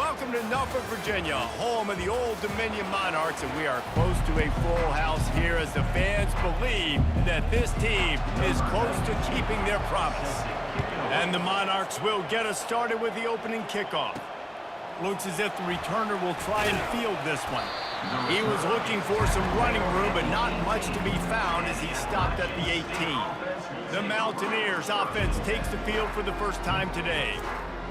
Welcome to Norfolk, Virginia, home of the Old Dominion Monarchs, and we are close to a full house here as the fans believe that this team is close to keeping their promise. And the Monarchs will get us started with the opening kickoff. Looks as if the returner will try and field this one. He was looking for some running room, but not much to be found as he stopped at the 18. The Mountaineers offense takes the field for the first time today.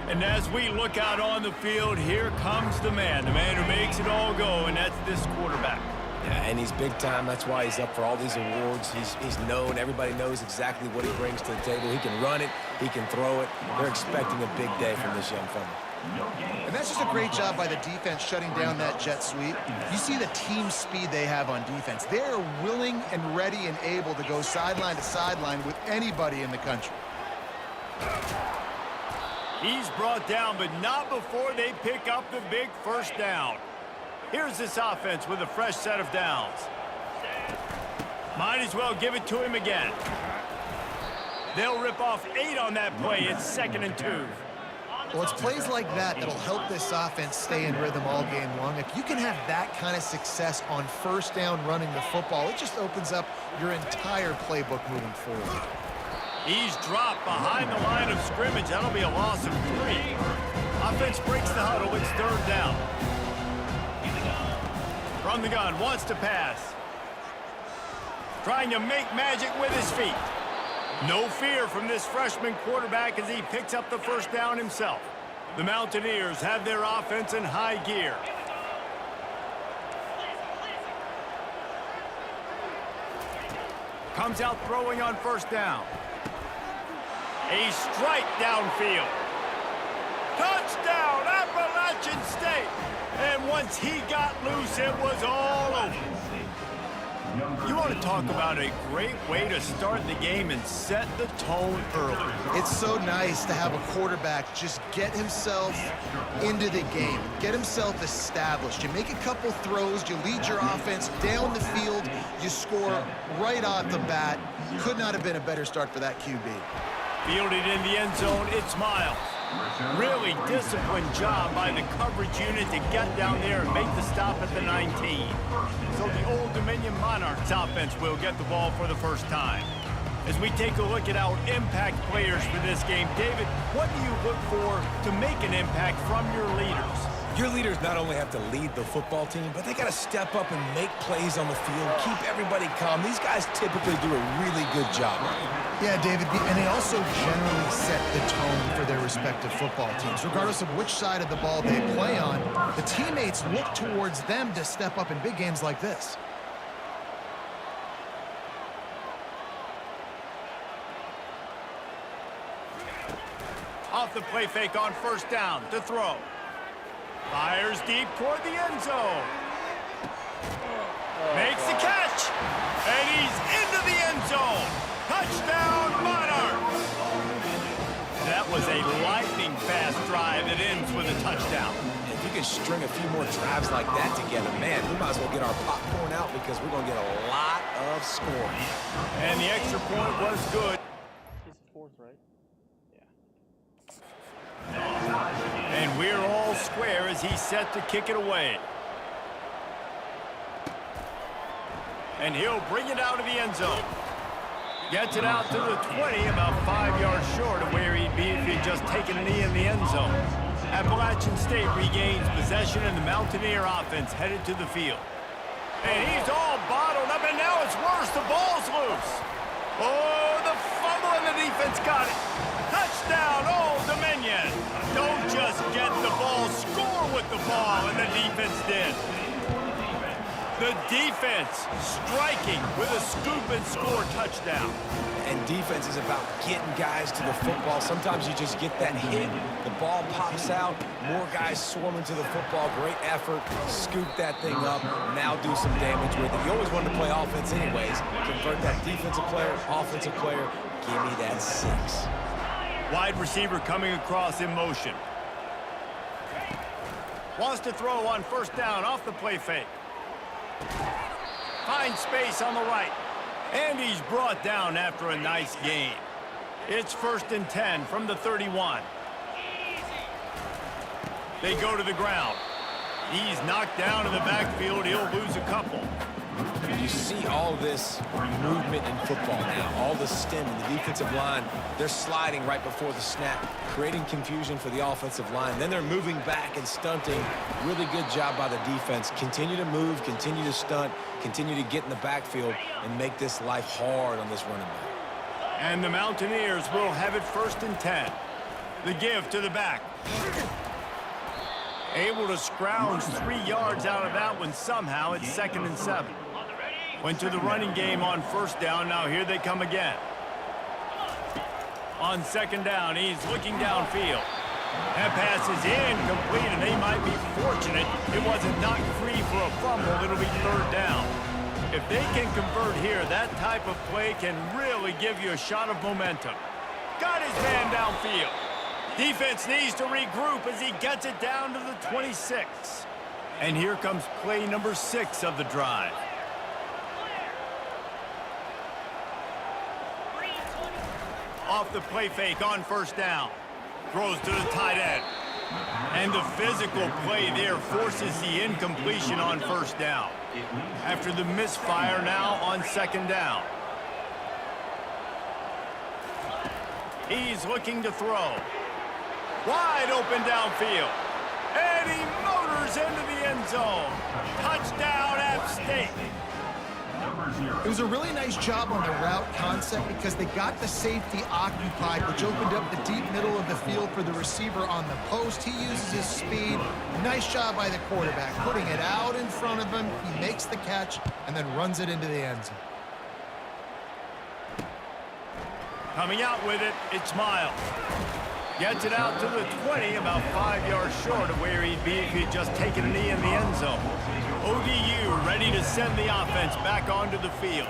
And as we look out on the field, here comes the man who makes it all go, and that's this quarterback. Yeah, and he's big time. That's why he's up for all these awards. He's known. Everybody knows exactly what he brings to the table. He can run it. He can throw it. They're expecting a big day from this young fella. And that's just a great job by the defense shutting down that jet sweep. You see the team speed they have on defense. They're willing and ready and able to go sideline to sideline with anybody in the country. He's brought down, but not before they pick up the big first down. Here's this offense with a fresh set of downs. Might as well give it to him again. They'll rip off 8 on that play. It's 2nd and 2. Well, it's plays like that that'll help this offense stay in rhythm all game long. If you can have that kind of success on first down running the football, it just opens up your entire playbook moving forward. He's dropped behind the line of scrimmage. That'll be a loss of 3. Offense breaks the huddle. It's 3rd down. From the gun, wants to pass. Trying to make magic with his feet. No fear from this freshman quarterback as he picks up the first down himself. The Mountaineers have their offense in high gear. Comes out throwing on first down. A strike downfield. Touchdown, Appalachian State. And once he got loose, it was all over. You want to talk about a great way to start the game and set the tone early. It's so nice to have a quarterback just get himself into the game, get himself established. You make a couple throws, you lead your offense down the field, you score right off the bat. Could not have been a better start for that QB. Fielded in the end zone, it's Miles. Really disciplined job by the coverage unit to get down there and make the stop at the 19. So the Old Dominion Monarchs offense will get the ball for the first time. As we take a look at our impact players for this game, David, what do you look for to make an impact from your leaders? Your leaders not only have to lead the football team, but they got to step up and make plays on the field, keep everybody calm. These guys typically do a really good job. Yeah, David, and they also generally set the tone for their respective football teams. Regardless of which side of the ball they play on, the teammates look towards them to step up in big games like this. Off the play fake on first down to throw. Fires deep toward the end zone. Makes the catch. And he's into the end zone. Touchdown, Monarchs. That was a lightning-fast drive that ends with a touchdown. If you can string a few more drives like that together, man, we might as well get our popcorn out because we're going to get a lot of scoring. And the extra point was good. It's 4th, right? And we're all square as he's set to kick it away. And he'll bring it out of the end zone. Gets it out to the 20, about 5 yards short of where he'd be if he'd just taken a knee in the end zone. Appalachian State regains possession, and the Mountaineer offense headed to the field. And he's all bottled up, and now it's worse. The ball's loose. Oh, the fumble, and the defense got it. Touchdown, Old Dominion. Don't just get the ball, score with the ball, and the defense did. The defense striking with a scoop and score touchdown. And defense is about getting guys to the football. Sometimes you just get that hit, the ball pops out, more guys swarming to the football. Great effort, scoop that thing up, now do some damage with it. You always wanted to play offense anyways. Convert that defensive player, offensive player, give me that 6. Wide receiver coming across in motion. Wants to throw on first down off the play fake. Finds space on the right. And he's brought down after a nice gain. It's 1st and 10 from the 31. They go to the ground. He's knocked down in the backfield. He'll lose a couple. You see all this movement in football now, all the stem in the defensive line. They're sliding right before the snap, creating confusion for the offensive line. Then they're moving back and stunting. Really good job by the defense. Continue to move, continue to stunt, continue to get in the backfield and make this life hard on this running back. And the Mountaineers will have it 1st and 10. The give to the back. Able to scrounge 3 yards out of that one somehow. It's 2nd and 7. Went to the running game on 1st down. Now here they come again. On 2nd down, he's looking downfield. That pass is incomplete, and they might be fortunate it wasn't knocked free for a fumble. It'll be 3rd down. If they can convert here, that type of play can really give you a shot of momentum. Got his man downfield. Defense needs to regroup as he gets it down to the 26. And here comes play number 6 of the drive. Off the play fake on 1st down. Throws to the tight end. And the physical play there forces the incompletion on 1st down. After the misfire now on 2nd down. He's looking to throw. Wide open downfield. And he motors into the end zone. Touchdown, App State. It was a really nice job on the route concept because they got the safety occupied, which opened up the deep middle of the field for the receiver on the post. He uses his speed. Nice job by the quarterback, putting it out in front of him. He makes the catch and then runs it into the end zone. Coming out with it, it's Miles. Gets it out to the 20, about 5 yards short of where he'd be if he'd just taken a knee in the end zone. ODU ready to send the offense back onto the field.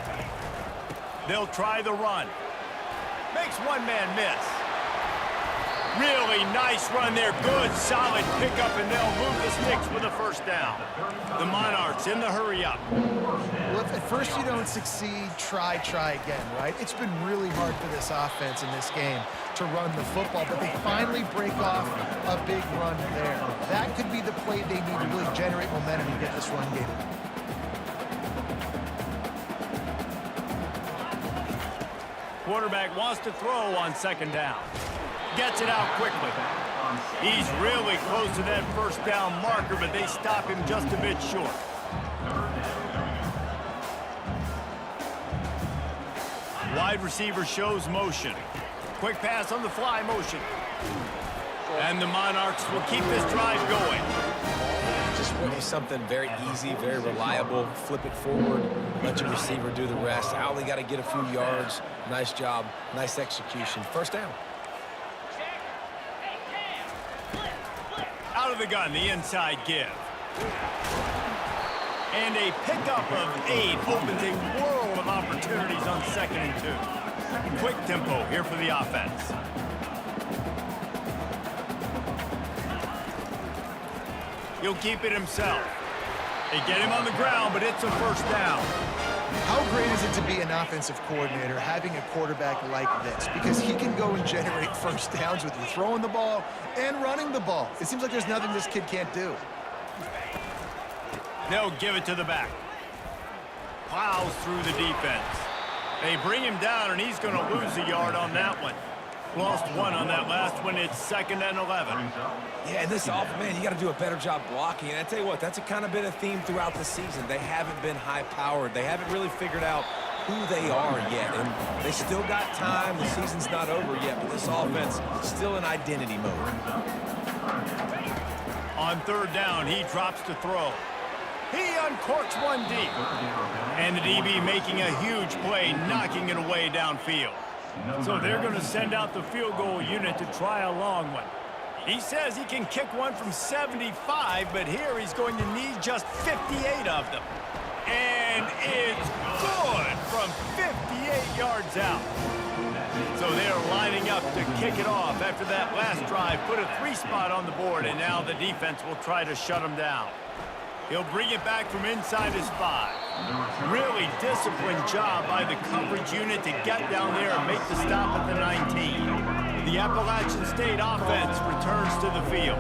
They'll try the run. Makes one man miss. Really nice run there. Good, solid pickup, and they'll move the sticks with a 1st down. The Monarchs in the hurry-up. Well, if at first you don't succeed, try again, right? It's been really hard for this offense in this game to run the football, but they finally break off a big run there. That could be the play they need to really generate momentum and get this run game. Quarterback wants to throw on 2nd down. Gets it out quickly. He's really close to that 1st down marker, but they stop him just a bit short. Wide receiver shows motion. Quick pass on the fly motion. And the Monarchs will keep this drive going. Just really something very easy, very reliable. Flip it forward, let your receiver do the rest. Only got to get a few yards. Nice job, nice execution. 1st down. Out of the gun, the inside give. And a pickup of 8 opens a world of opportunities on 2nd and 2. Quick tempo here for the offense. He'll keep it himself. They get him on the ground, but it's a 1st down. How great is it to be an offensive coordinator having a quarterback like this? Because he can go and generate 1st downs with you throwing the ball and running the ball. It seems like there's nothing this kid can't do. They'll give it to the back. Plows through the defense. They bring him down, and he's going to lose a yard on that one. Lost 1 on that last one. It's 2nd and 11. Yeah, and this offense, man, you got to do a better job blocking. And I tell you what, that's a kind of been a theme throughout the season. They haven't been high-powered. They haven't really figured out who they are yet. And they still got time. The season's not over yet, but this offense still in identity mode. On 3rd down, he drops to throw. He uncorks one deep. And the DB making a huge play, knocking it away downfield. So they're going to send out the field goal unit to try a long one. He says he can kick one from 75, but here he's going to need just 58 of them. And it's good from 58 yards out. So they're lining up to kick it off after that last drive. Put a 3 spot on the board, and now the defense will try to shut him down. He'll bring it back from inside his 5. Really disciplined job by the coverage unit to get down there and make the stop at the 19. The Appalachian State offense returns to the field.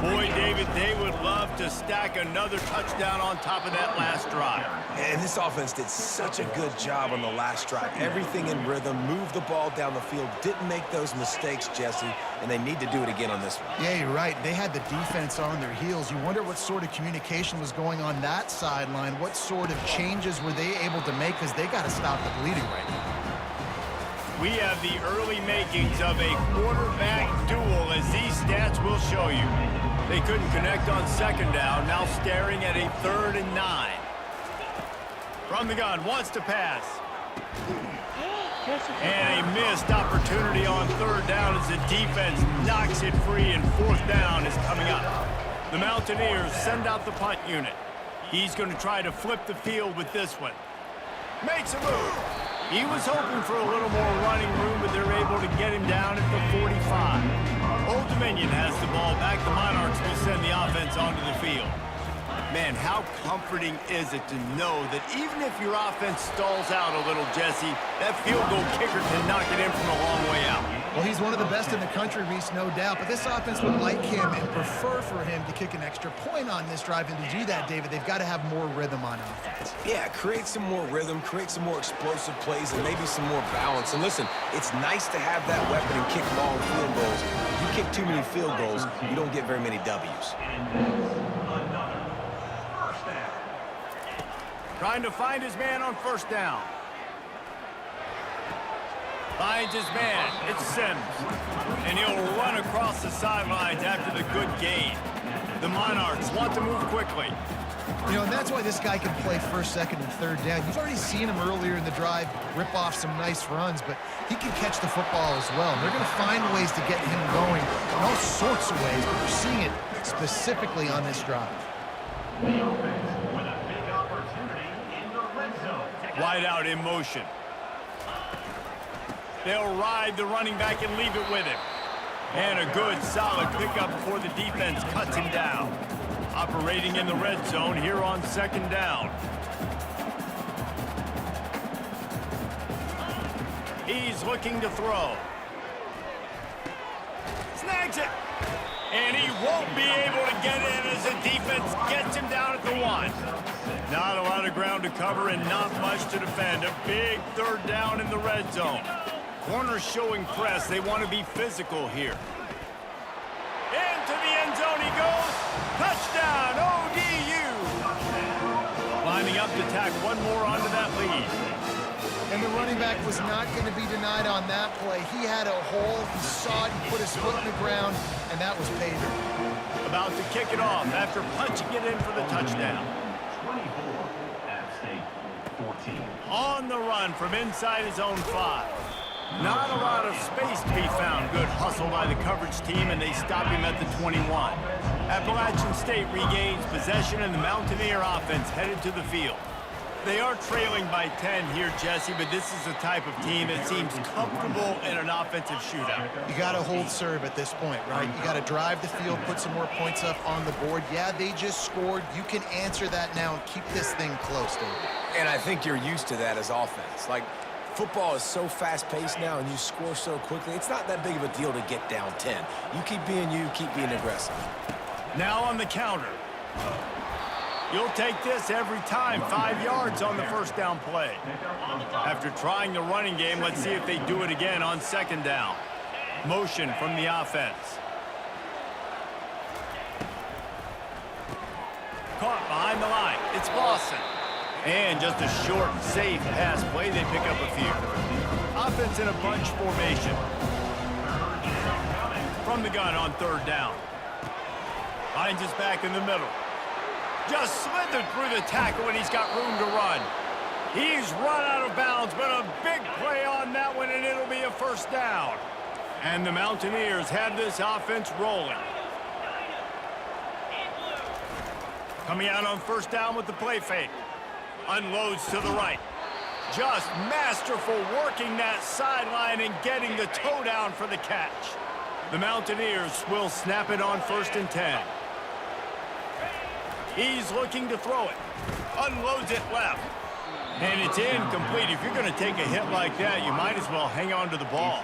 Boy, David, they would love to stack another touchdown on top of that last drive. And this offense did such a good job on the last drive. Everything in rhythm, moved the ball down the field, didn't make those mistakes, Jesse, and they need to do it again on this one. Yeah, you're right. They had the defense on their heels. You wonder what sort of communication was going on that sideline. What sort of changes were they able to make, because they got to stop the bleeding right now. We have the early makings of a quarterback duel, as these stats will show you. They couldn't connect on second down, now staring at a 3rd and 9. From the gun, wants to pass. And a missed opportunity on 3rd down as the defense knocks it free, and 4th down is coming up. The Mountaineers send out the punt unit. He's going to try to flip the field with this one. Makes a move. He was hoping for a little more running room, but they're able to get him down at the 45. Old Dominion has the ball back. The Monarchs will send the offense onto the field. Man, how comforting is it to know that even if your offense stalls out a little, Jesse, that field goal kicker can knock it in from a long way out. Well, he's one of the best in the country, Reese, no doubt. But this offense would like him and prefer for him to kick an extra point on this drive. And to do that, David, they've got to have more rhythm on offense. Yeah, create some more rhythm, create some more explosive plays, and maybe some more balance. And listen, it's nice to have that weapon and kick long field goals. You kick too many field goals, you don't get very many W's. Trying to find his man on 1st down. Finds his man. It's Sims. And he'll run across the sidelines after the good gain. The Monarchs want to move quickly. You know, and that's why this guy can play 1st, 2nd, and 3rd down. You've already seen him earlier in the drive rip off some nice runs, but he can catch the football as well. And they're going to find ways to get him going in all sorts of ways, but we're seeing it specifically on this drive. Wide out in motion. They'll ride the running back and leave it with him. And a good, solid pickup before the defense cuts him down. Operating in the red zone here on 2nd down. He's looking to throw. Snags it. And he won't be able to get in as the defense gets him down at the 1. Not a lot of ground to cover and not much to defend. A big 3rd down in the red zone. Corners showing press. They want to be physical here. Into the end zone he goes. Touchdown, ODU. Lining up to tack one more onto that lead. And the running back was not going to be denied on that play. He had a hole, he saw it, he put his foot in the ground, and that was pay dirt. About to kick it off after punching it in for the touchdown. 14. On the run from inside his own 5. Not a lot of space to be found. Good hustle by the coverage team, and they stop him at the 21. Appalachian State regains possession, and the Mountaineer offense headed to the field. They are trailing by 10 here, Jesse, but this is the type of team that seems comfortable in an offensive shootout. You got to hold serve at this point, right? You got to drive the field, put some more points up on the board. Yeah, they just scored. You can answer that now and keep this thing close, David. And I think you're used to that as offense. Like, football is so fast-paced now, and you score so quickly. It's not that big of a deal to get down 10. You keep being aggressive. Now on the counter. You'll take this every time. 5 yards on the 1st down play. After trying the running game, let's see if they do it again on 2nd down. Motion from the offense. Caught behind the line. It's Lawson. And just a short, safe pass play. They pick up a few. Offense in a bunch formation. From the gun on 3rd down. Finds his back in the middle. Just slithered through the tackle, and he's got room to run. He's run out of bounds, but a big play on that one, and it'll be a 1st down. And the Mountaineers have this offense rolling. Coming out on 1st down with the play fake. Unloads to the right. Just masterful working that sideline and getting the toe down for the catch. The Mountaineers will snap it on 1st and 10. He's looking to throw it. Unloads it left. And it's incomplete. If you're going to take a hit like that, you might as well hang on to the ball.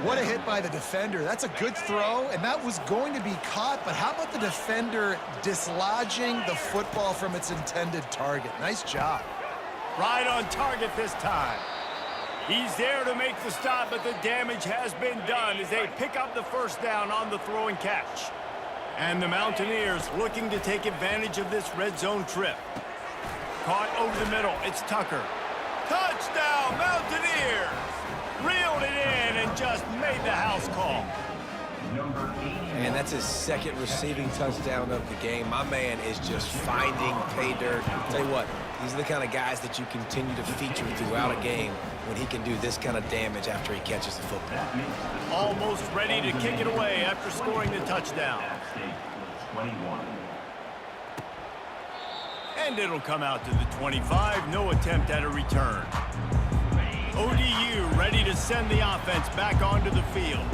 What a hit by the defender. That's a good throw, and that was going to be caught, but how about the defender dislodging the football from its intended target? Nice job. Right on target this time. He's there to make the stop, but the damage has been done as they pick up the first down on the throw and catch. And the Mountaineers looking to take advantage of this red zone trip. Caught over the middle. It's Tucker. Touchdown, Mountaineers! Reeled it in and just made the house call. And that's his second receiving touchdown of the game. My man is just finding pay dirt. Tell you what, these are the kind of guys that you continue to feature throughout a game when he can do this kind of damage after he catches the football. Almost ready to kick it away after scoring the touchdown. And it'll come out to the 25. No attempt at a return. ODU ready to send the offense back onto the field.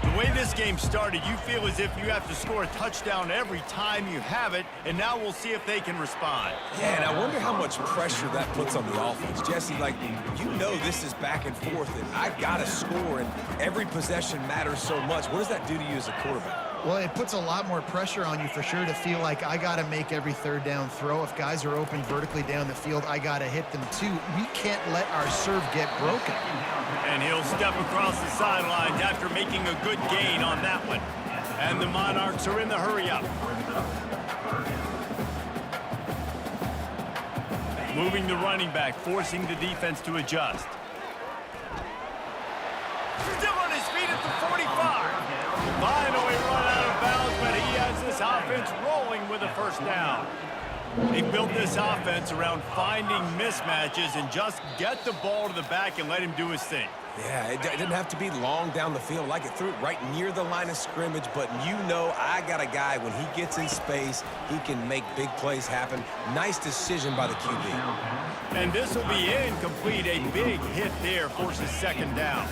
The way this game started, you feel as if you have to score a touchdown every time you have it, and now we'll see if they can respond. Yeah, and I wonder how much pressure that puts on the offense. Jesse, like, you know this is back and forth, and I got to score, and every possession matters so much. What does that do to you as a quarterback? Well, it puts a lot more pressure on you for sure to feel like I got to make every third down throw. If guys are open vertically down the field, I got to hit them too. We can't let our serve get broken. And he'll step across the sidelines after making a good gain on that one. And the Monarchs are in the hurry-up. Moving the running back, forcing the defense to adjust. Still on his feet at the 45. Finally run out of bounds, but he has this offense rolling with a first down. They built this offense around finding mismatches and just get the ball to the back and let him do his thing. Yeah, it didn't have to be long down the field. Like it threw it right near the line of scrimmage, but you know I got a guy, when he gets in space, he can make big plays happen. Nice decision by the QB. And this will be incomplete. A big hit there forces second down.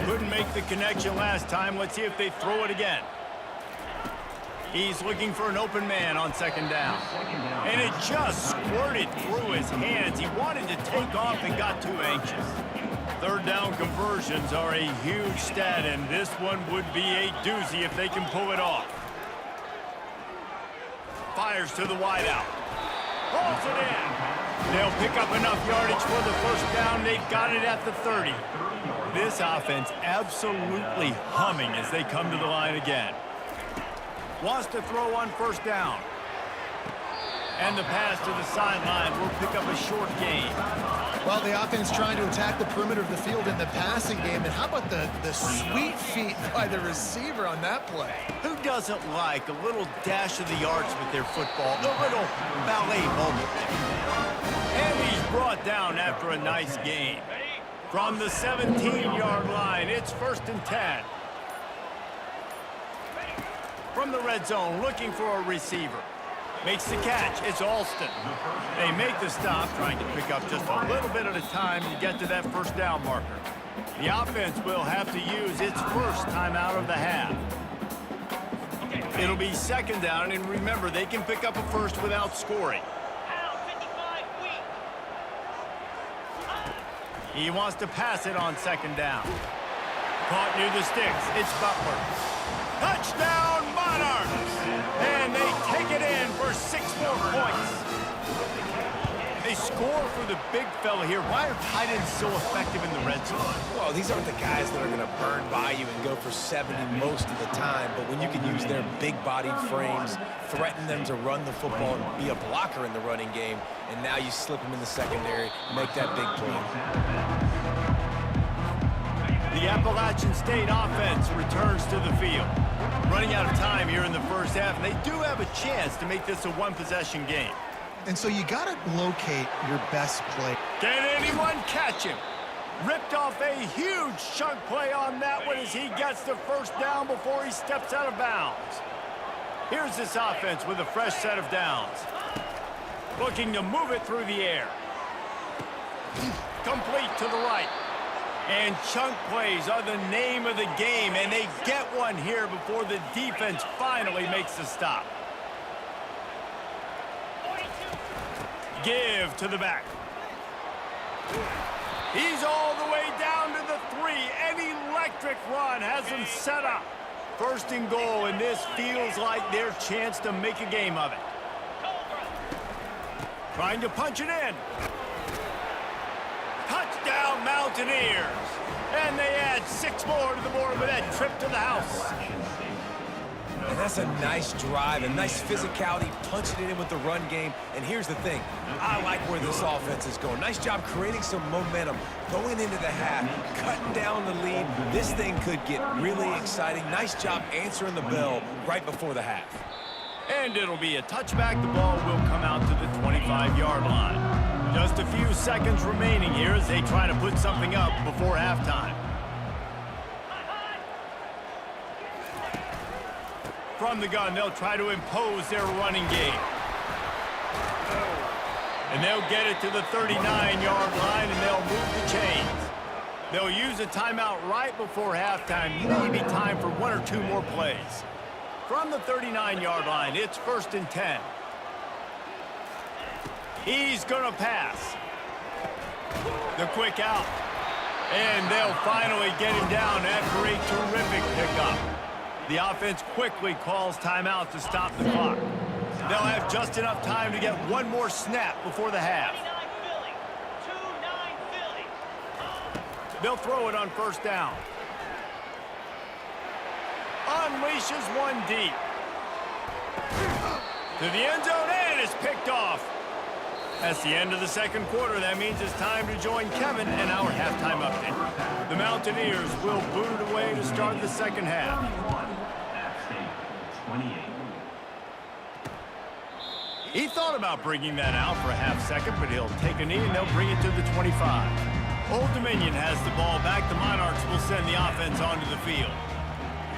Couldn't make the connection last time. Let's see if they throw it again. He's looking for an open man on second down. And it just squirted through his hands. He wanted to take off and got too anxious. Third down conversions are a huge stat, and this one would be a doozy if they can pull it off. Fires to the wideout. Pulls it in. They'll pick up enough yardage for the first down. They've got it at the 30. This offense absolutely humming as they come to the line again. Wants to throw on first down. And the pass to the sideline will pick up a short gain. Well, the offense trying to attack the perimeter of the field in the passing game. And how about the sweet feet by the receiver on that play? Who doesn't like a little dash of the arts with their football? A little ballet moment. And he's brought down after a nice gain. From the 17-yard line, it's 1st and 10. From the red zone, looking for a receiver. Makes the catch. It's Alston. They make the stop, trying to pick up just a little bit at a time to get to that first down marker. The offense will have to use its first timeout of the half. It'll be second down, and remember, they can pick up a first without scoring. He wants to pass it on second down. Caught near the sticks. It's Butler. Touchdown, Monarchs! And they take it in for 6 more points. They score for the big fella here. Why are tight ends so effective in the red zone? Well, these aren't the guys that are going to burn by you and go for 70 most of the time, but when you can use their big-bodied frames, threaten them to run the football and be a blocker in the running game, and now you slip them in the secondary, make that big play. The Appalachian State offense returns to the field. Running out of time here in the first half, and they do have a chance to make this a one-possession game. And so you got to locate your best play. Can anyone catch him? Ripped off a huge chunk play on that one as he gets the first down before he steps out of bounds. Here's this offense with a fresh set of downs. Looking to move it through the air. Complete to the right. And chunk plays are the name of the game, and they get one here before the defense finally makes the stop. Give to the back. He's all the way down to the 3, and electric run has them set up. First and goal, and this feels like their chance to make a game of it. Trying to punch it in. Touchdown, Mountaineers. And they add 6 more to the board with that trip to the house. And that's a nice drive, a nice physicality, punching it in with the run game. And here's the thing, I like where this offense is going. Nice job creating some momentum, going into the half, cutting down the lead. This thing could get really exciting. Nice job answering the bell right before the half. And it'll be a touchback. The ball will come out to the 25-yard line. Just a few seconds remaining here as they try to put something up before halftime. From the gun, they'll try to impose their running game. And they'll get it to the 39-yard line, and they'll move the chains. They'll use a timeout right before halftime. Maybe time for 1 or 2 more plays. From the 39-yard line, it's 1st and 10. He's going to pass. The quick out. And they'll finally get him down after a terrific pickup. The offense quickly calls timeout to stop the clock. They'll have just enough time to get 1 more snap before the half. They'll throw it on 1st down. Unleashes one deep. To the end zone, and it's picked off. That's the end of the 2nd quarter. That means it's time to join Kevin and our halftime update. The Mountaineers will boot it away to start the 2nd half. He thought about bringing that out for a half second, but he'll take a knee and they'll bring it to the 25. Old Dominion has the ball back. The Monarchs will send the offense onto the field.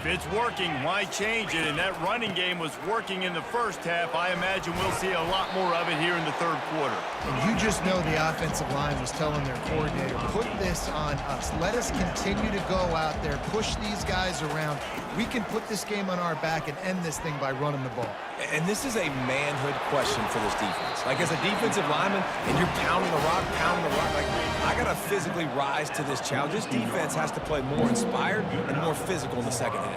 If it's working, why change it? And that running game was working in the 1st half. I imagine we'll see a lot more of it here in the 3rd quarter. And you just know the offensive line was telling their coordinator, put this on us. Let us continue to go out there, push these guys around. We can put this game on our back and end this thing by running the ball. And this is a manhood question for this defense. Like, as a defensive lineman, and you're pounding the rock, like, I got to physically rise to this challenge. This defense has to play more inspired and more physical in the 2nd half.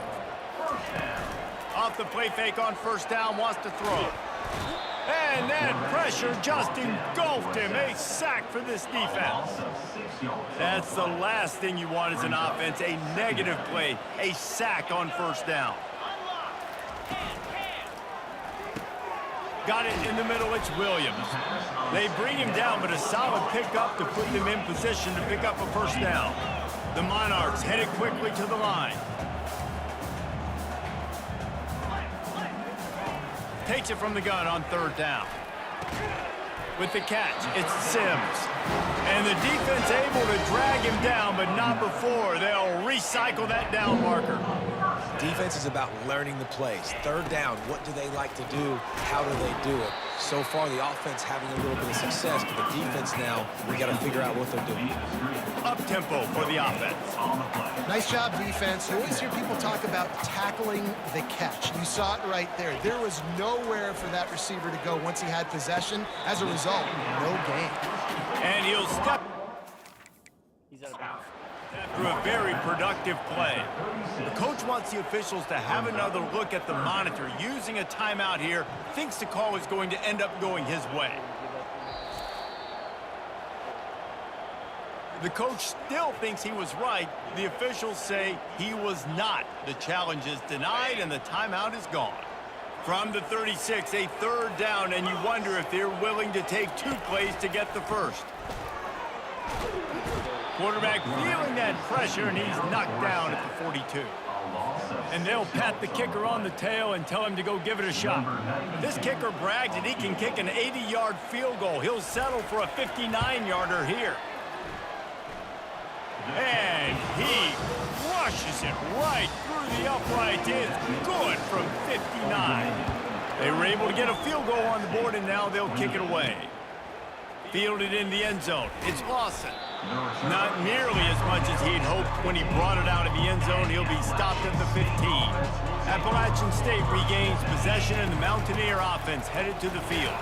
Off the play fake on 1st down, wants to throw. And that pressure just engulfed him. A sack for this defense. That's the last thing you want as an offense, a negative play, a sack on 1st down. Got it in the middle, it's Williams. They bring him down, but a solid pickup to put them in position to pick up a 1st down. The Monarchs headed quickly to the line. Takes it from the gun on 3rd down. With the catch, it's Sims. And the defense able to drag him down, but not before. They'll recycle that down marker. Defense is about learning the plays. 3rd down, what do they like to do? How do they do it? So far, the offense having a little bit of success, but the defense now, we got to figure out what they're doing. Up-tempo for the offense. Nice job, defense. You always hear people talk about tackling the catch. You saw it right there. There was nowhere for that receiver to go once he had possession. As a result, no gain. And he'll step. He's out of bounds. After a very productive play. The coach wants the officials to have another look at the monitor. Using a timeout here, thinks the call is going to end up going his way. The coach still thinks he was right. The officials say he was not. The challenge is denied and the timeout is gone. From the 36, a 3rd down, and you wonder if they're willing to take 2 plays to get the 1st. Quarterback feeling that pressure, and he's knocked down at the 42. And they'll pat the kicker on the tail and tell him to go give it a shot. This kicker brags that he can kick an 80-yard field goal. He'll settle for a 59-yarder here. And he rushes it right through the uprights. It's good from 59. They were able to get a field goal on the board, and now they'll kick it away. Fielded in the end zone. It's Lawson. Not nearly as much as he'd hoped when he brought it out of the end zone. He'll be stopped at the 15. Appalachian State regains possession, and the Mountaineer offense headed to the field.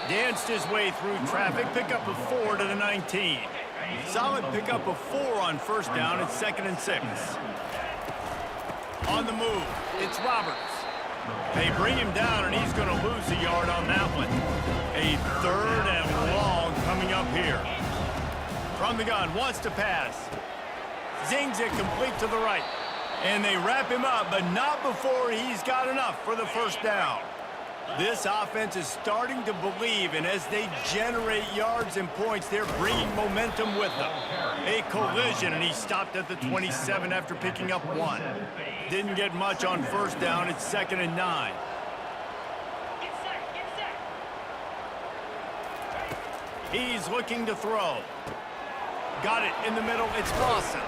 Danced his way through traffic, pick up a 4 to the 19. Solid pickup of 4 on first down. It's 2nd and 6. On the move, it's Roberts. They bring him down, and he's going to lose a yard on that one. A 3rd and long coming up here. From the gun, wants to pass. Zings it complete to the right. And they wrap him up, but not before he's got enough for the first down. This offense is starting to believe, and as they generate yards and points, they're bringing momentum with them. A collision, and he stopped at the 27 after picking up 1. Didn't get much on first down. It's 2nd and 9. He's looking to throw. Got it in the middle. It's Lawson.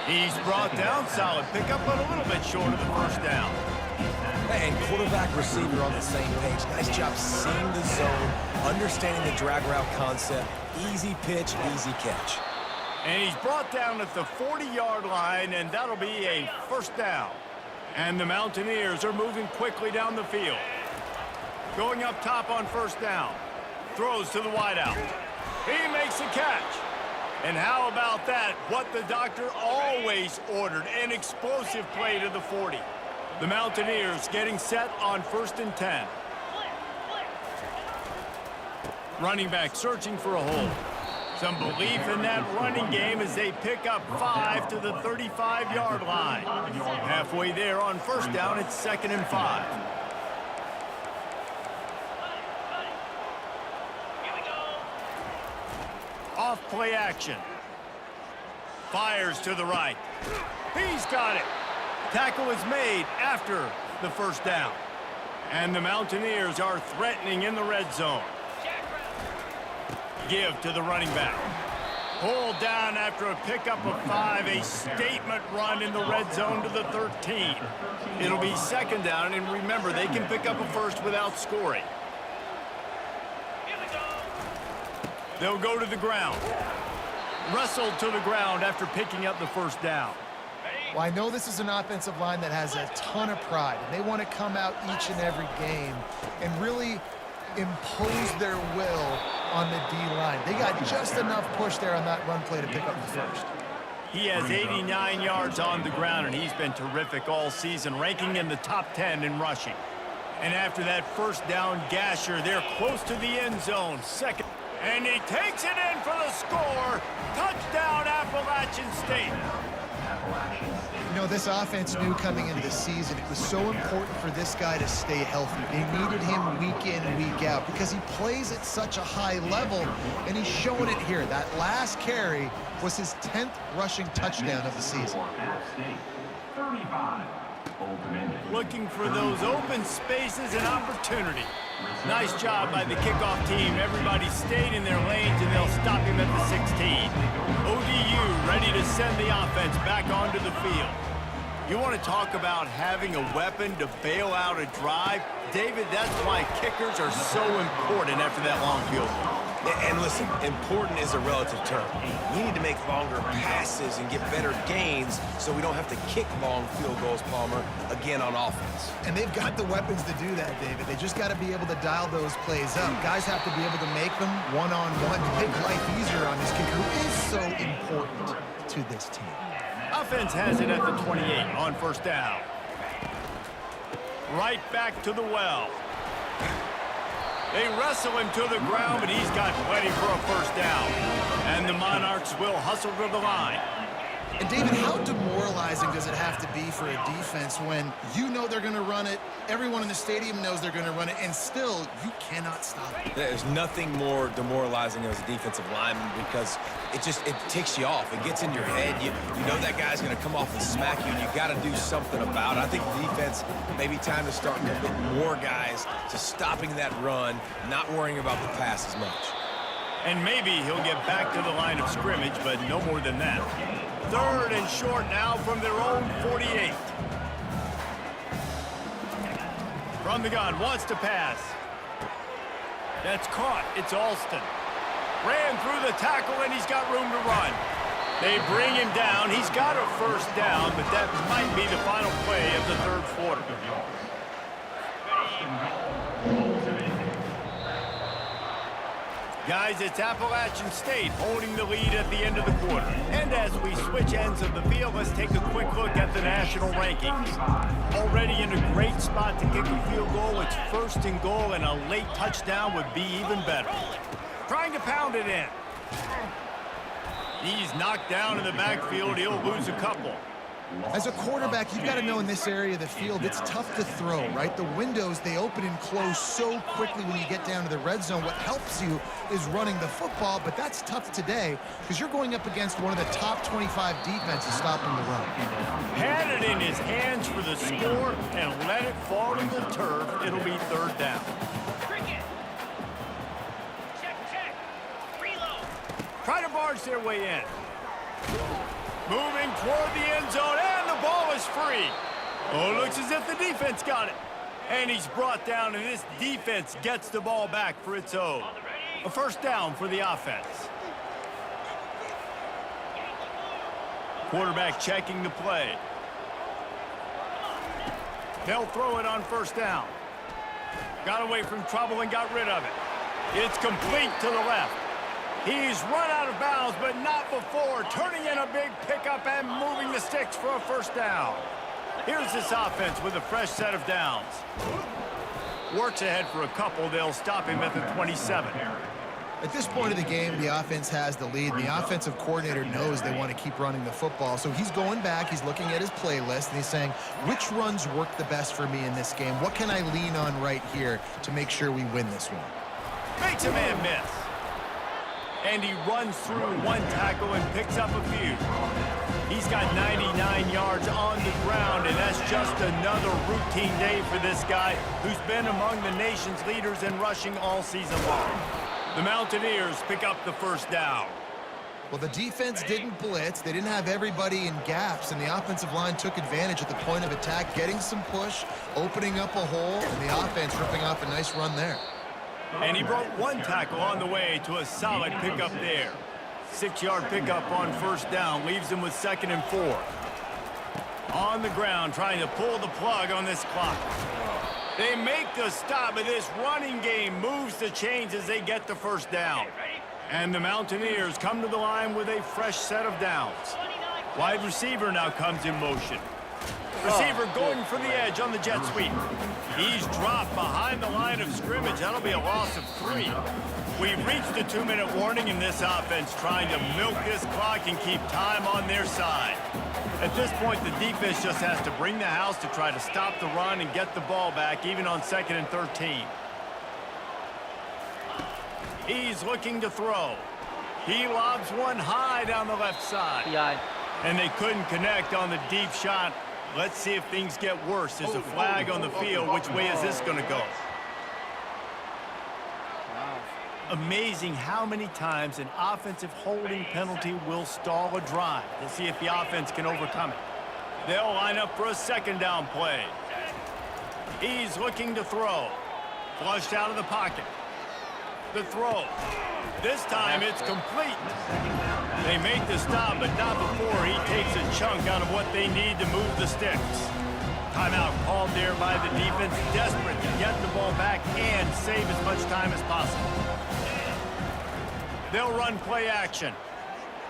He's brought down. Solid pickup, but a little bit short of the first down. And quarterback, receiver on the same page. Nice job seeing the zone, understanding the drag route concept. Easy pitch, easy catch. And he's brought down at the 40-yard line, and that'll be a first down. And the Mountaineers are moving quickly down the field. Going up top on first down. Throws to the wideout. He makes a catch. And how about that? What the doctor always ordered, an explosive play to the 40. The Mountaineers getting set on 1st and 10. Running back searching for a hole. Some belief in that running game as they pick up 5 to the 35-yard line. Halfway there on first down, it's 2nd and 5. Off play action. Fires to the right. He's got it. Tackle is made after the first down. And the Mountaineers are threatening in the red zone. Give to the running back. Pulled down after a pickup of 5. A statement run in the red zone to the 13. It'll be 2nd down, and remember, they can pick up a first without scoring. They'll go to the ground. Wrestled to the ground after picking up the first down. Well, I know this is an offensive line that has a ton of pride, and they want to come out each and every game and really impose their will on the D-line. They got just enough push there on that run play to pick up the first. He has 89 yards on the ground, and he's been terrific all season, ranking in the top 10 in rushing. And after that first down gasher, they're close to the end zone. 2nd. And he takes it in for the score. Touchdown, Appalachian State. You know, this offense knew coming into the season it was so important for this guy to stay healthy. They needed him week in and week out because he plays at such a high level, and he's showing it here. That last carry was his 10th rushing touchdown of the season. Looking for those open spaces and opportunity. Nice job by the kickoff team. Everybody stayed in their lanes, and they'll stop him at the 16. ODU ready to send the offense back onto the field. You want to talk about having a weapon to bail out a drive? David, that's why kickers are so important after that long field goal. And listen, important is a relative term. We need to make longer passes and get better gains so we don't have to kick long field goals, Palmer, again on offense. And they've got the weapons to do that, David. They just got to be able to dial those plays up. Guys have to be able to make them one-on-one to make life easier on this kicker, who is so important to this team. Offense has it at the 28 on first down. Right back to the well. They wrestle him to the ground, but he's got plenty for a first down. And the Monarchs will hustle to the line. And David, how demoralizing does it have to be for a defense when you know they're going to run it, everyone in the stadium knows they're going to run it, and still you cannot stop it? There's nothing more demoralizing as a defensive lineman because it ticks you off. It gets in your head. You know that guy's going to come off and smack you, and you got to do something about it. I think the defense maybe time to start to put more guys to stopping that run, not worrying about the pass as much. And maybe he'll get back to the line of scrimmage, but no more than that. 3rd and short now from their own 48. From the gun, wants to pass. That's caught. It's Alston. Ran through the tackle, and he's got room to run. They bring him down. He's got a first down, but that might be the final play of the 3rd quarter. Guys, it's Appalachian State holding the lead at the end of the quarter. And as we switch ends of the field, let's take a quick look at the national rankings. Already in a great spot to kick a field goal. It's 1st and goal, and a late touchdown would be even better. Trying to pound it in. He's knocked down in the backfield. He'll lose a couple. As a quarterback, you've got to know in this area of the field, it's tough to throw, right? The windows, they open and close so quickly when you get down to the red zone. What helps you is running the football, but that's tough today because you're going up against one of the top 25 defenses stopping the run. Had it in his hands for the score and let it fall to the turf. It'll be 3rd down. Try to barge their way in. Moving toward the end zone, and the ball is free. Oh, it looks as if the defense got it. And he's brought down, and this defense gets the ball back for its own. A 1st down for the offense. Quarterback checking the play. They'll throw it on 1st down. Got away from trouble and got rid of it. It's complete to the left. He's run out of bounds, but not before. Turning in a big pickup and moving the sticks for a 1st down. Here's this offense with a fresh set of downs. Works ahead for a couple. They'll stop him at the 27. At this point of the game, the offense has the lead. The offensive coordinator knows they want to keep running the football. So he's going back, he's looking at his playlist, and he's saying, which runs work the best for me in this game? What can I lean on right here to make sure we win this one? Makes a man miss. And he runs through one tackle and picks up a few. He's got 99 yards on the ground, and that's just another routine day for this guy who's been among the nation's leaders in rushing all season long. The Mountaineers pick up the 1st down. Well, the defense didn't blitz. They didn't have everybody in gaps, and the offensive line took advantage at the point of attack, getting some push, opening up a hole, and the offense ripping off a nice run there. And he broke one tackle on the way to a solid pickup there. 6-yard pickup on 1st down leaves him with 2nd and 4. On the ground, trying to pull the plug on this clock. They make the stop, but this running game moves the chains as they get the 1st down. And the Mountaineers come to the line with a fresh set of downs. Wide receiver now comes in motion. Receiver going for the edge on the jet sweep. He's dropped behind the line of scrimmage. That'll be a loss of 3. We've reached the 2-minute warning in this offense, trying to milk this clock and keep time on their side. At this point, the defense just has to bring the house to try to stop the run and get the ball back, even on 2nd and 13. He's looking to throw. He lobs one high down the left side. And they couldn't connect on the deep shot. Let's see if things get worse. There's a flag on the field. Which way is this going to go? Amazing how many times an offensive holding penalty will stall a drive. We'll see if the offense can overcome it. They'll line up for a 2nd down play. He's looking to throw. Flushed out of the pocket. The throw. This time it's complete. They make the stop, but not before he takes a chunk out of what they need to move the sticks. Timeout called there by the defense, desperate to get the ball back and save as much time as possible. They'll run play action.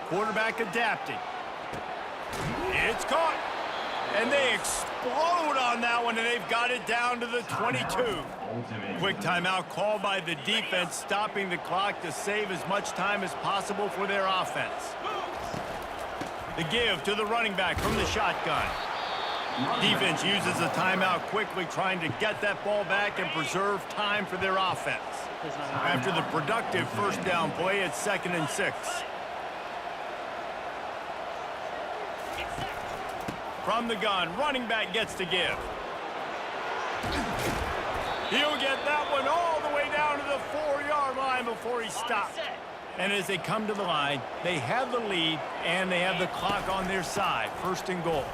Quarterback adapting. It's caught. And they explode on that one, and they've got it down to the 22. Quick timeout called by the defense, stopping the clock to save as much time as possible for their offense. The give to the running back from the shotgun. Defense uses a timeout quickly, trying to get that ball back and preserve time for their offense. After the productive 1st down play, it's 2nd and 6. From the gun, running back gets to give. He'll get that one all the way down to the 4-yard line before he stopped. And as they come to the line, they have the lead and they have the clock on their side. 1st and goal.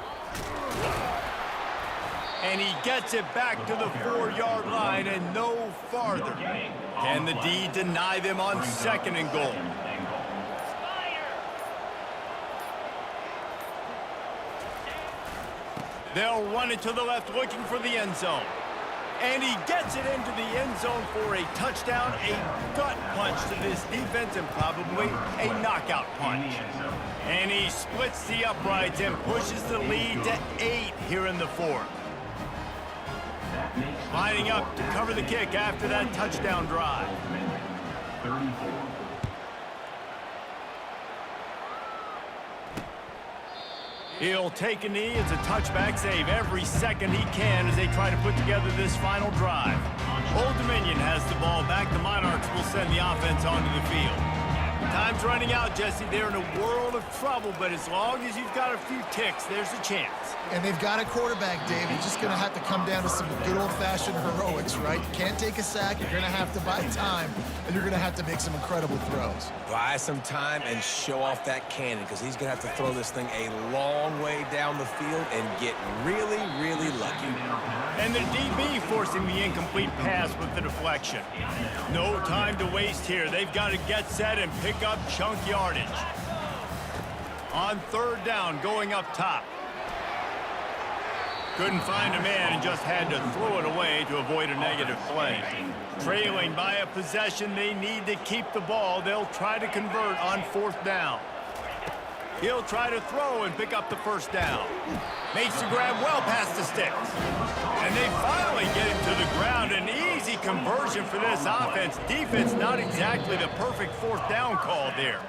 And he gets it back to the 4-yard line and no farther. Can the D deny them on 2nd and goal? They'll run it to the left, looking for the end zone. And he gets it into the end zone for a touchdown, a gut punch to this defense, and probably a knockout punch. And he splits the uprights and pushes the lead to 8 here in the fourth. Lining up to cover the kick after that touchdown drive. He'll take a knee. It's a touchback save every second he can as they try to put together this final drive. Old Dominion has the ball back. The Monarchs will send the offense onto the field. Time's running out, Jesse. They're in a world of trouble, but as long as you've got a few ticks, there's a chance. And they've got a quarterback, Dave. He's just going to have to come down to some good old-fashioned heroics, right? You can't take a sack. You're going to have to buy time, and you're going to have to make some incredible throws. Buy some time and show off that cannon, because he's going to have to throw this thing a long way down the field and get really, really lucky. And the DB forcing the incomplete pass with the deflection. No time to waste here. They've got to get set and pick up chunk yardage. On third down, going up top. Couldn't find a man and just had to throw it away to avoid a negative play. Trailing by a possession, they need to keep the ball. They'll try to convert on fourth down. He'll try to throw and pick up the first down. Makes the grab well past the sticks. And they finally get him to the ground. An easy conversion for this offense. Defense, not exactly the perfect fourth down call there.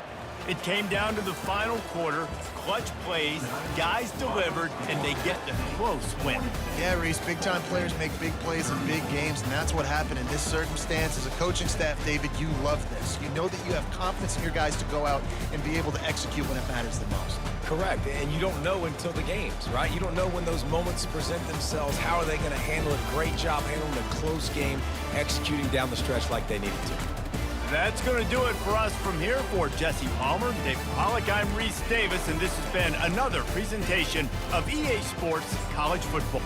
It came down to the final quarter, clutch plays, guys delivered, and they get the close win. Yeah, Reese, big-time players make big plays in big games, and that's what happened in this circumstance. As a coaching staff, David, you love this. You know that you have confidence in your guys to go out and be able to execute when it matters the most. Correct, and you don't know until the games, right? You don't know when those moments present themselves. How are they going to handle it? Great job handling a close game, executing down the stretch like they needed to. That's going to do it for us from here. For Jesse Palmer, Dave Pollack, I'm Reese Davis, and this has been another presentation of EA Sports College Football.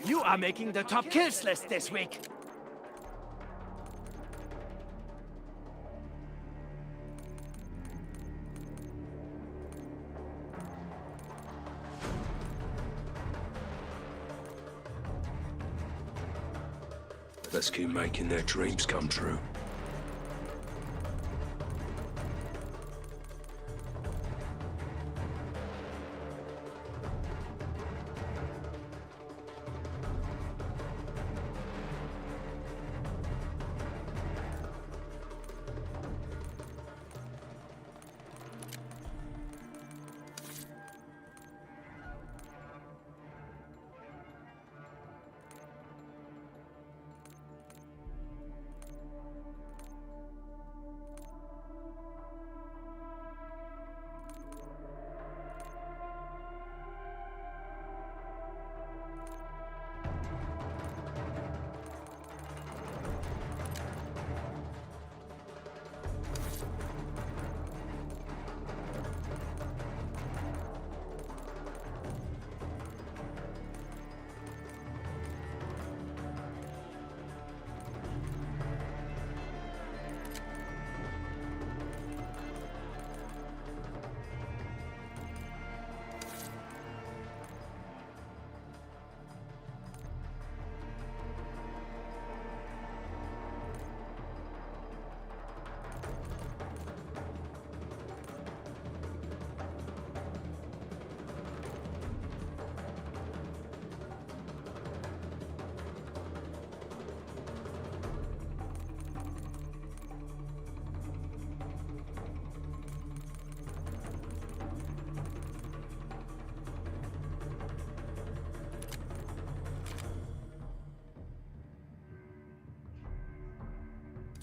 You are making the top kills list this week. Let's keep making their dreams come true.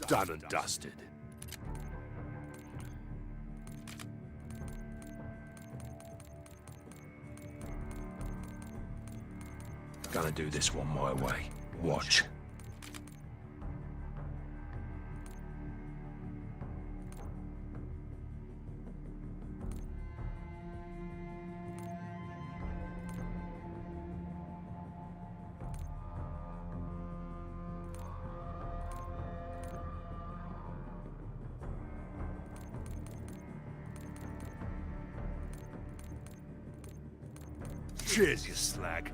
Done and dusted. Gonna do this one my way. Watch. Cheers, you slag.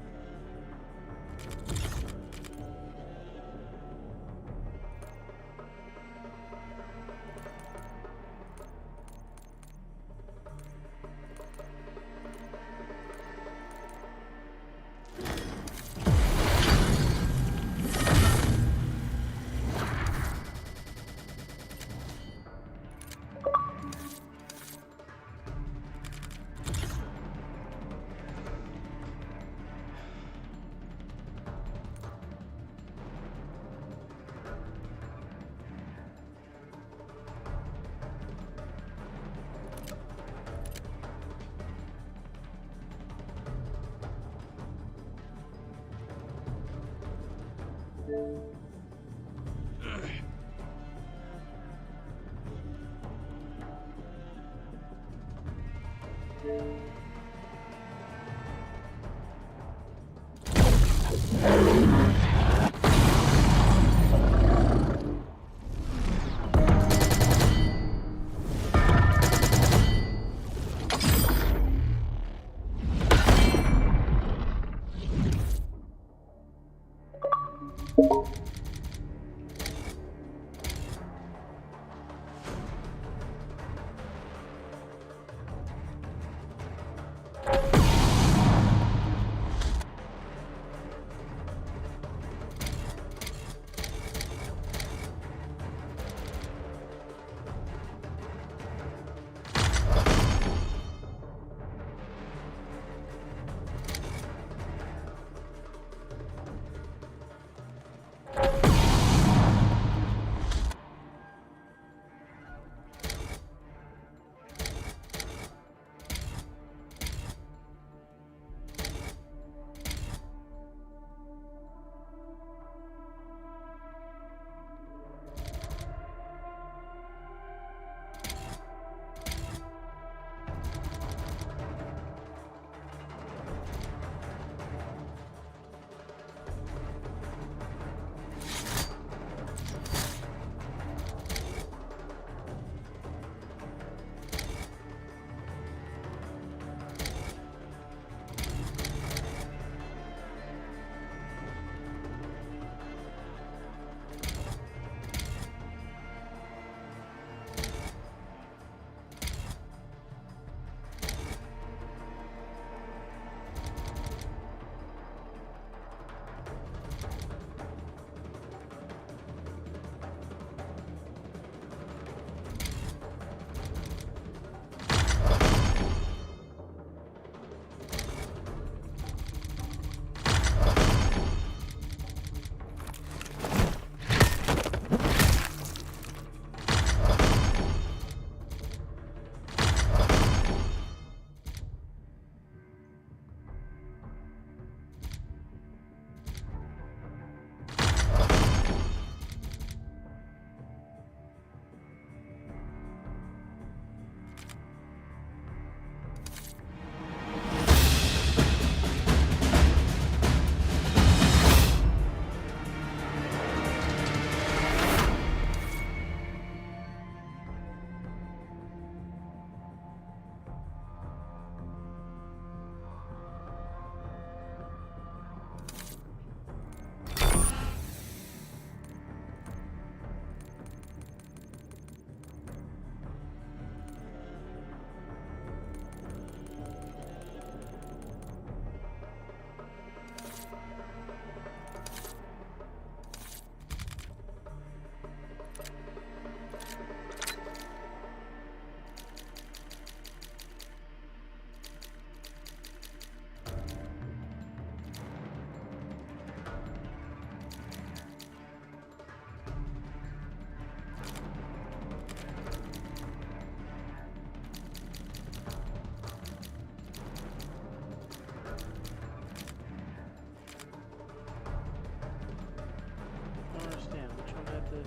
the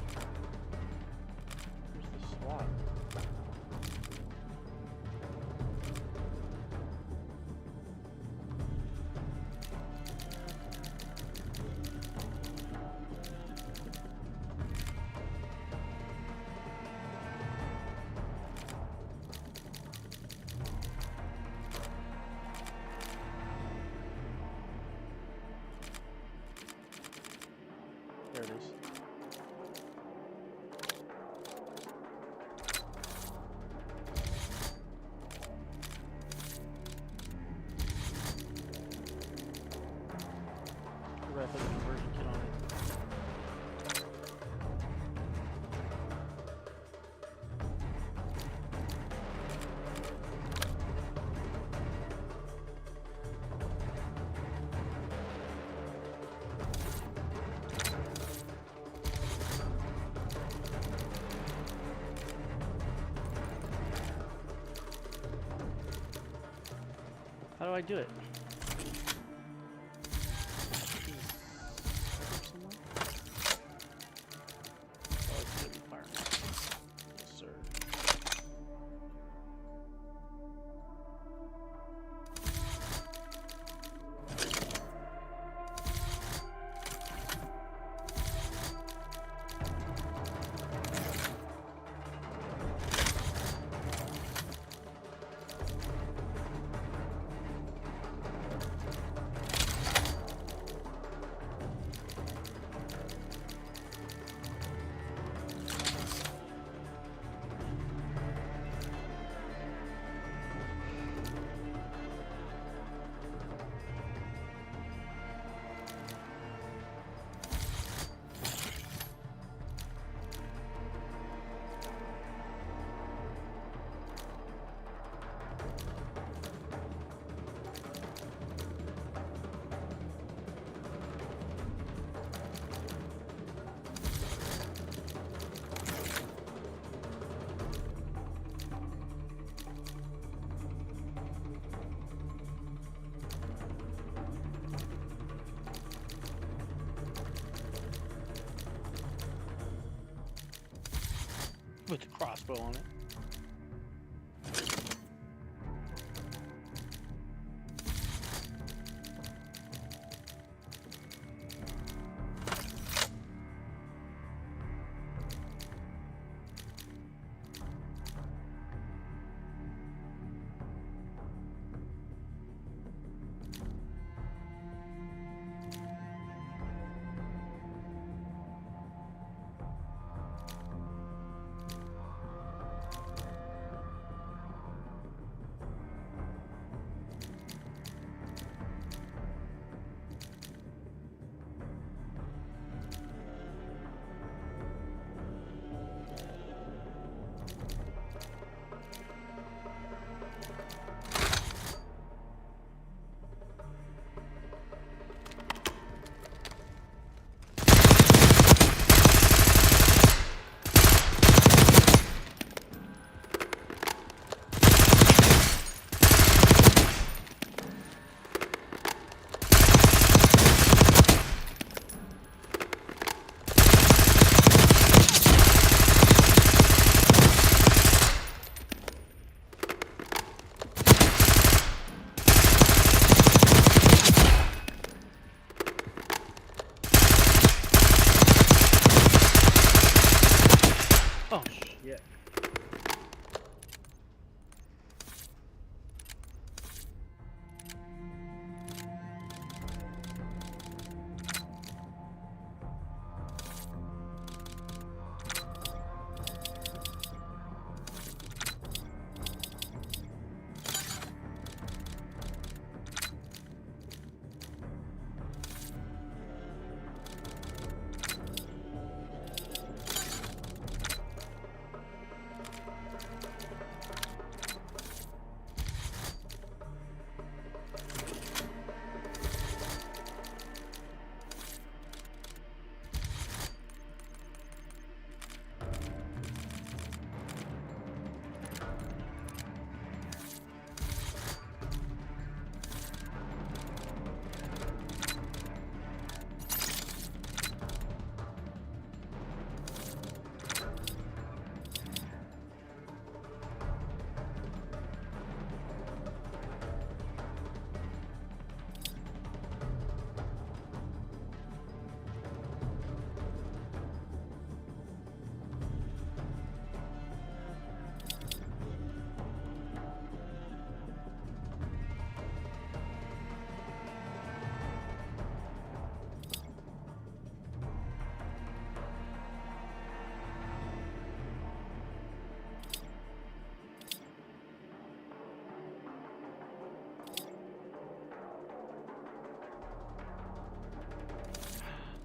SWAT? There it is. Forgot to put the conversion kit on it. How do I do it? Oh, it's good requirements. Yes, sir. With the crossbow on it.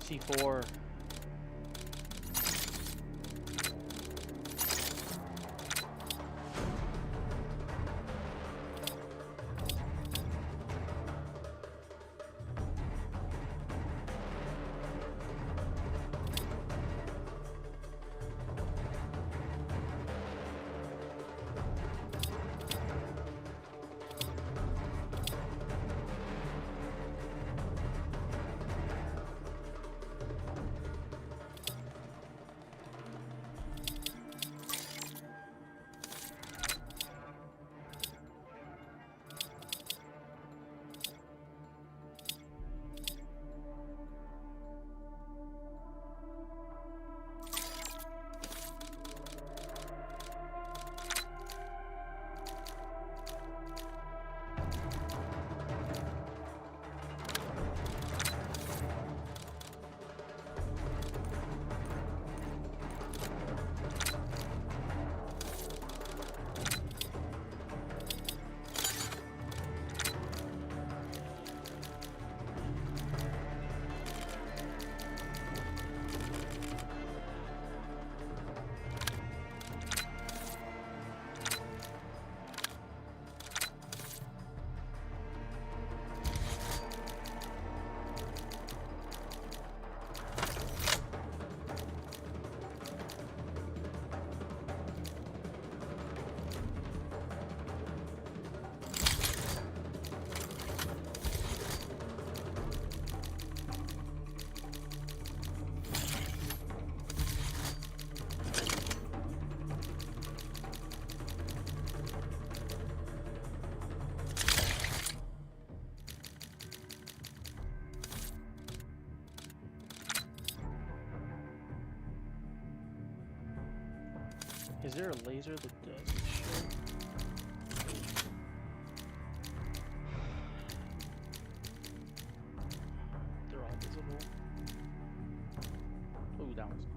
C4. Is there a laser that does this shit? They're all visible. Oh, that one's not.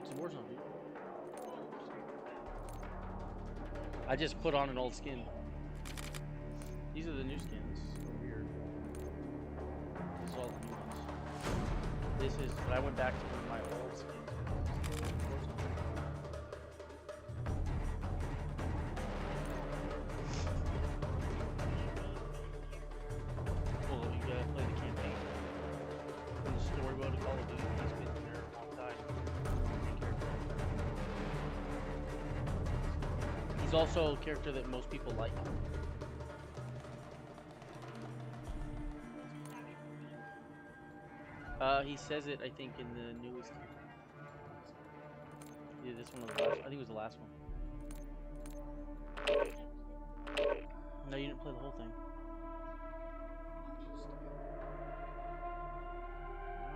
It's Warzone, dude. I just put on an old skin. These are the new skins over here. This is all the new ones. This is, but I went back to one of my old skins. Well, you gotta play the campaign. In the story mode of Call of Duty, he's been there a long time. He's also a character that most people like. He says it, I think, in the newest. Yeah, this one was the last. I think it was the last one. No, you didn't play the whole thing.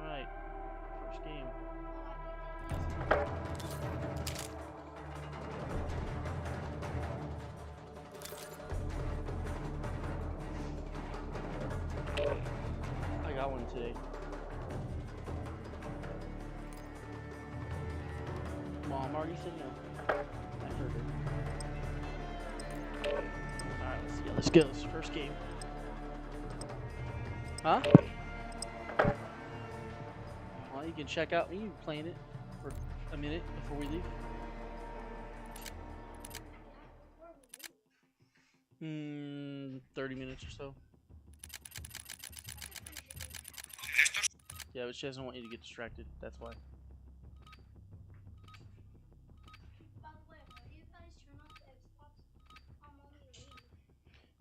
Alright. First game. I got one today. Mom already said no. I heard it. Alright, let's see how this goes. First game. Huh? Well, you can check out me playing it for a minute before we leave. 30 minutes or so. Yeah, but she doesn't want you to get distracted. That's why.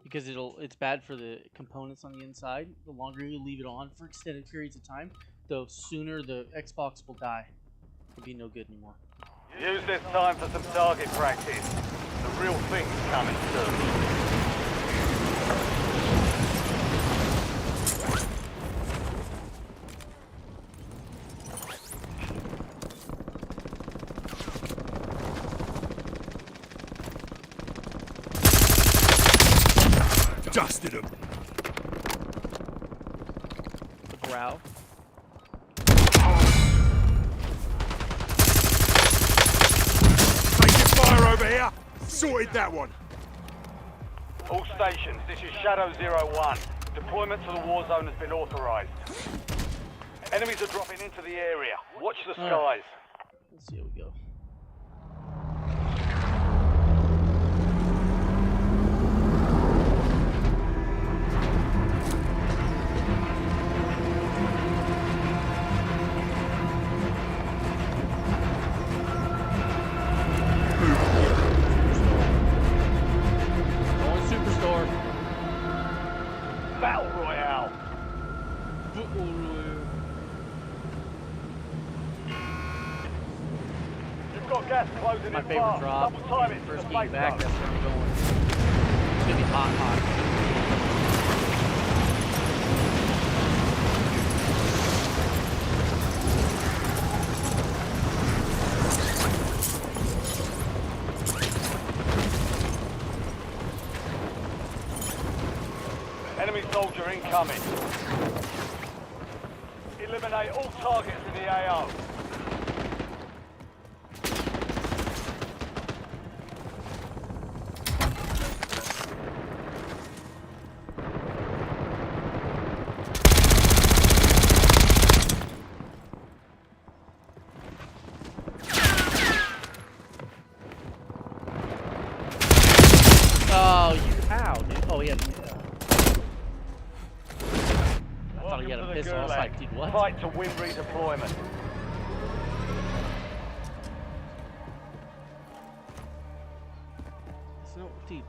Because it's bad for the components on the inside. The longer you leave it on for extended periods of time, the sooner the Xbox will die. It'll be no good anymore. Use this time for some target practice. The real thing's coming soon. Dusted him. The growl. Taking fire over here. Sorted that one. All stations, this is Shadow 01. Deployment to the war zone has been authorized. Enemies are dropping into the area. Watch the skies. Let's see how we go. Battle Royale. You've got gas closing My in favorite fast. drop. Double time it. First to the game safe back, zone. that's where I'm going. It's gonna be hot, hot. Enemy soldier incoming. Eliminate all targets in the AO. Oh, you how, dude? Oh, he had. I thought he had a Welcome to the pistol. I was Gulag. like, dude, what? Fight to win redeployment. It's no, dude.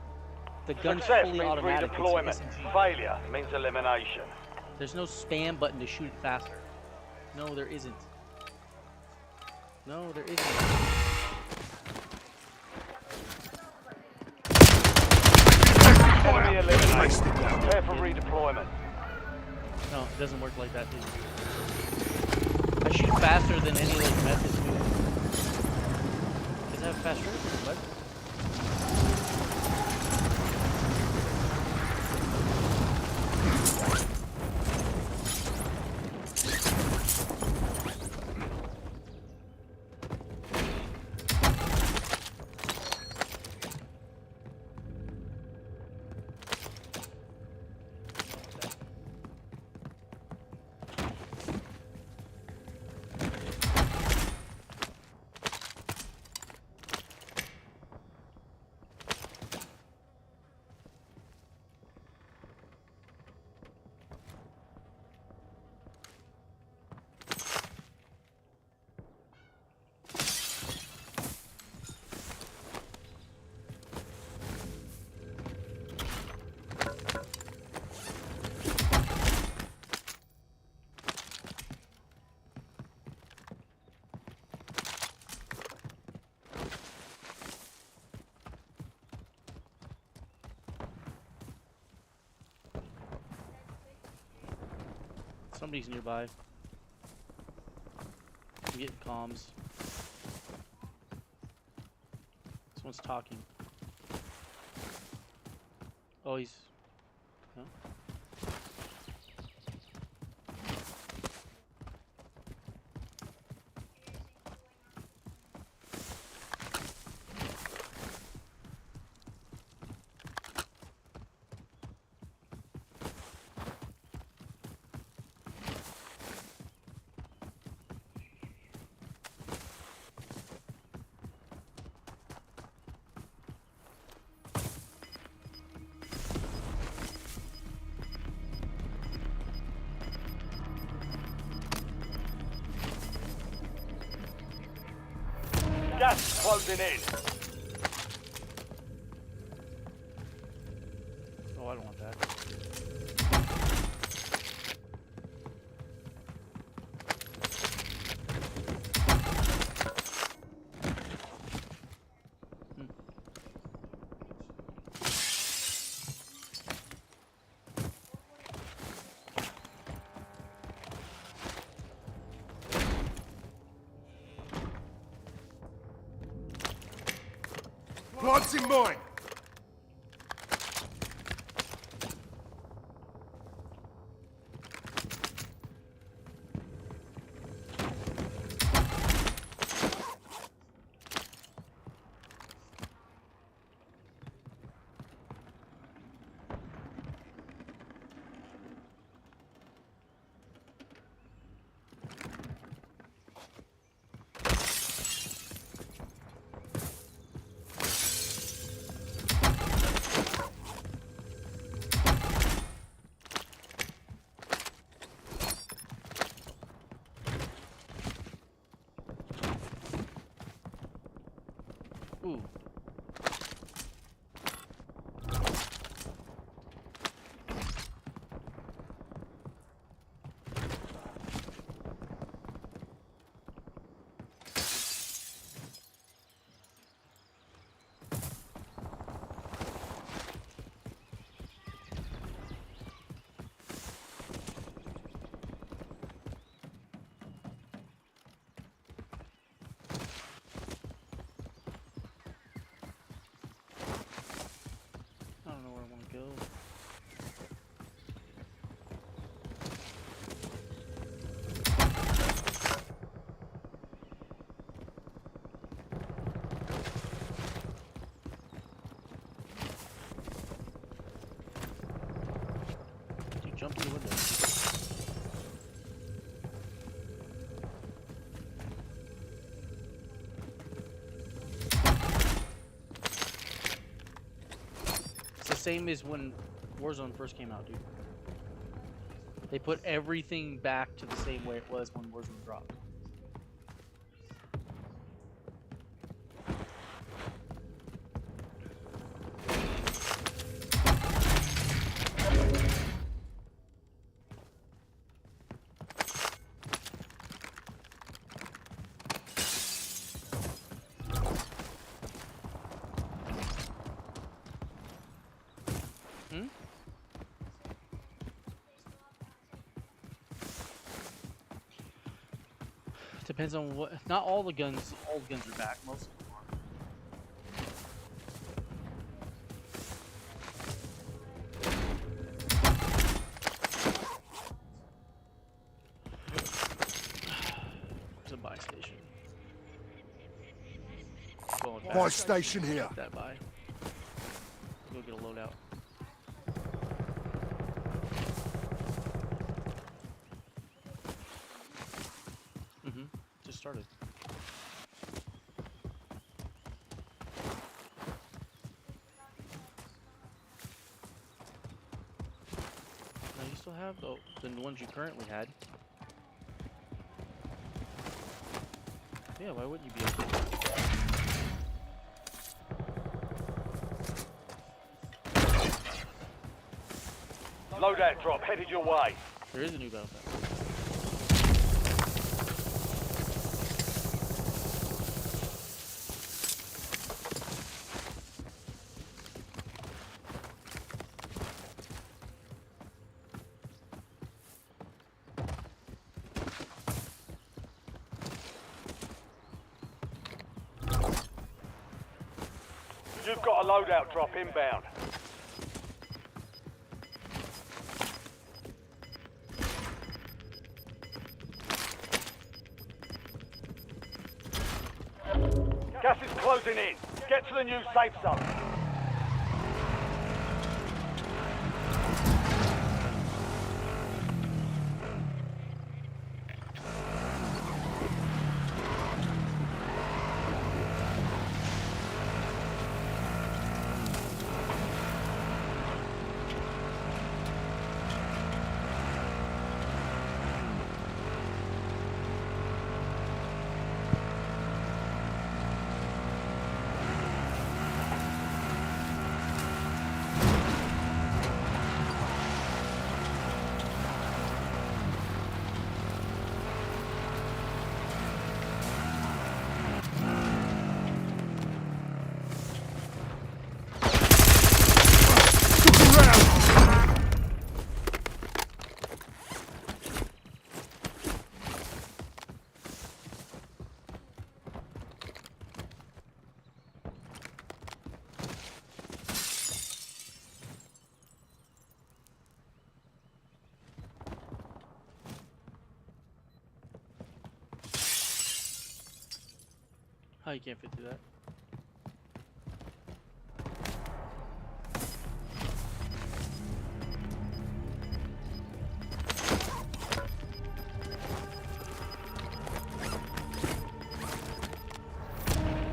The gun's Success fully means automatic. redeployment. It's SMG. Failure means elimination. There's no spam button to shoot it faster. No, there isn't. No, there isn't. Enemy eliminated. Prepare for redeployment. No, it doesn't work like that, dude. I shoot faster than any like methods do. Does it have fast trigger? What? Somebody's nearby. I'm getting comms. Someone's talking. Oh, he's... Huh? Gas is closing in. Oh, I don't want that. Planting mine! Ooh. I don't know where I want to go. You jump through the window. It's the same as when Warzone first came out, dude. They put everything back to the same way it was when Warzone dropped. Hmm? Depends on what. Not all the guns. All the guns are back. Most of them are. There's a buy station. Going back. Buy station here. Take that buy. Go get a loadout. Just started. Now you still have the ones you currently had. Yeah, why wouldn't you be able to? Loadout drop headed your way. There is a new battle pass. You've got a loadout drop inbound. Gas is closing in. Get to the new safe zone. Oh, you can't fit through that.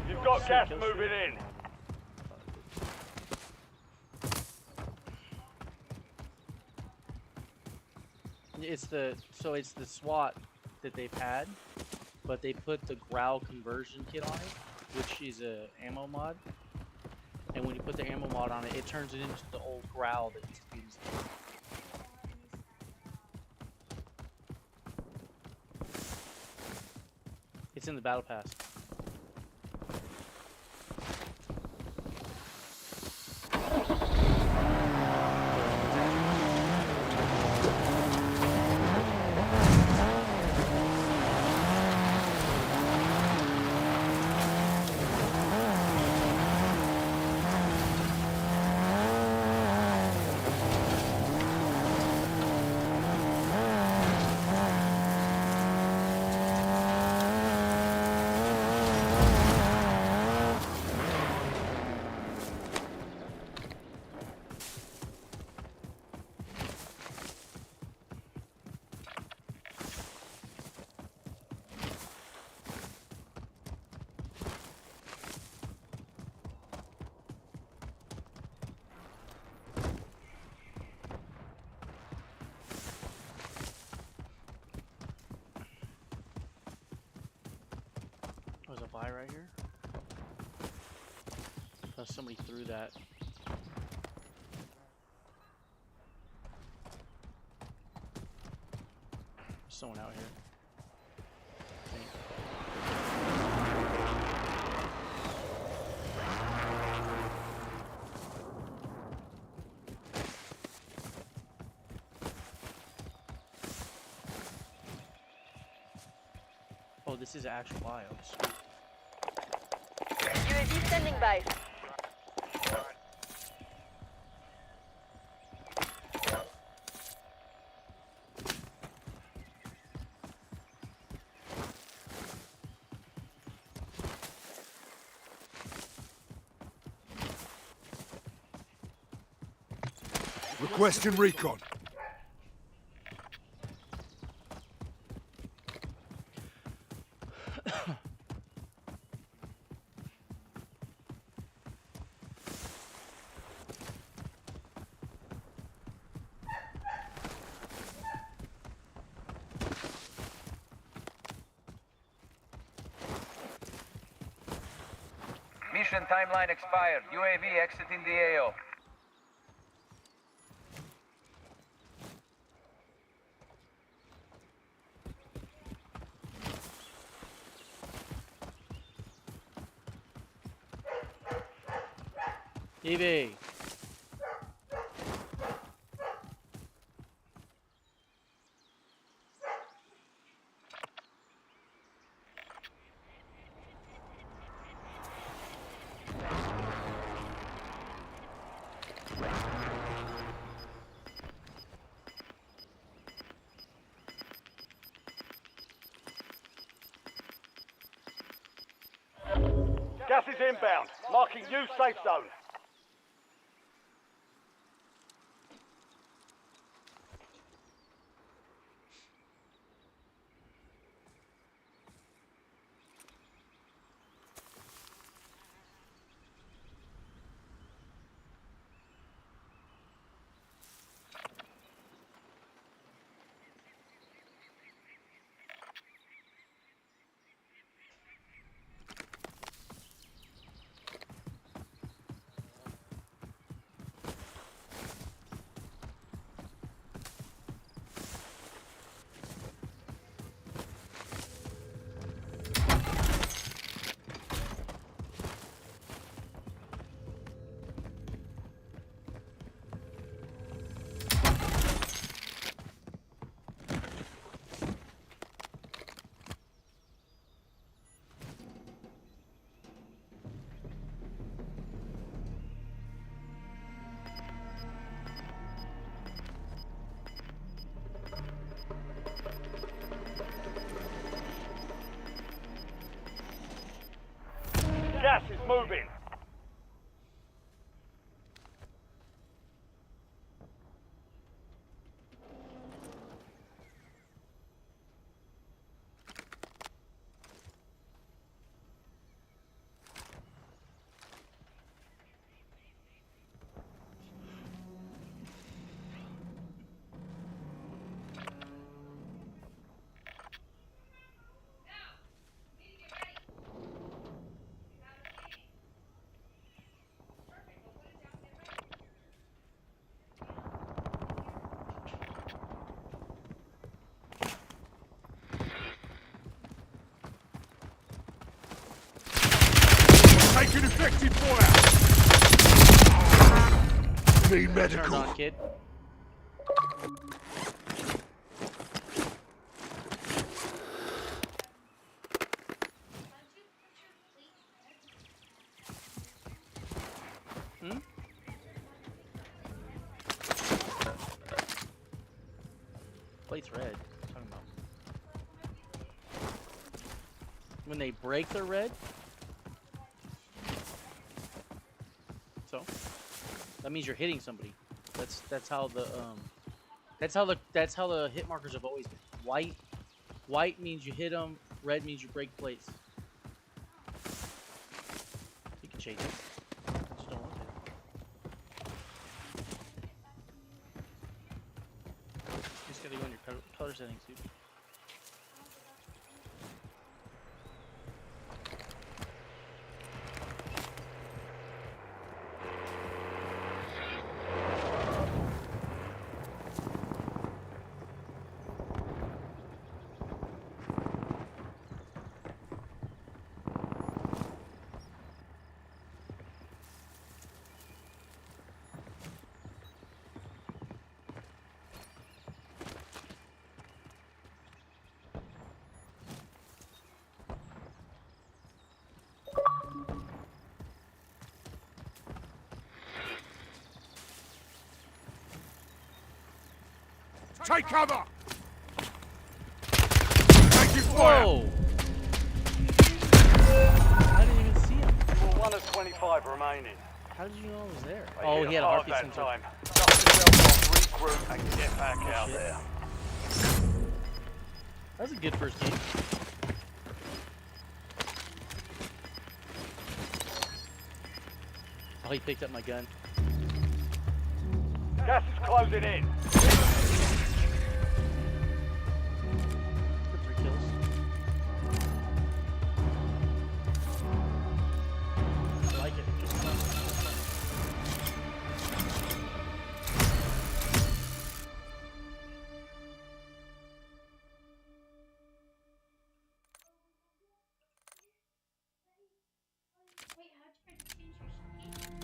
You've got gas moving in. It's the SWAT that they've had, but they put the growl conversion kit on it, which is a ammo mod. And when you put the ammo mod on it, it turns it into the old growl that used to be used. It's in the battle pass. There's a buy right here. Oh, somebody threw that. Someone out here. I think. Oh, this is actual bio. Sweet. UAV standing by. Requesting recon. Mission timeline expired. UAV exiting the AO. EV. Gas is inbound. Marking new safe zone. Gas is moving. Taking effective fire! Need Turned medical. on, kid. Hmm? Plate's red. What are you talking about? When they break, they're red? So? That means you're hitting somebody. That's how the hit markers have always been. White means you hit them. Red means you break plates. You can change it. Just don't want to. You just gotta go in your color settings, dude. Take cover! Taking fire! Whoa! I didn't even see him. You were 1 of 25 remaining. How did you know I was there? They Oh, hit he had a hard heartbeat that sensor. time. Dust yourself off, regroup, and get back out shit. there. That was a good first game. Oh, he picked up my gun. Gas is closing in. For 3 kills. I like it. Just fun. Wait, how'd you change your skin?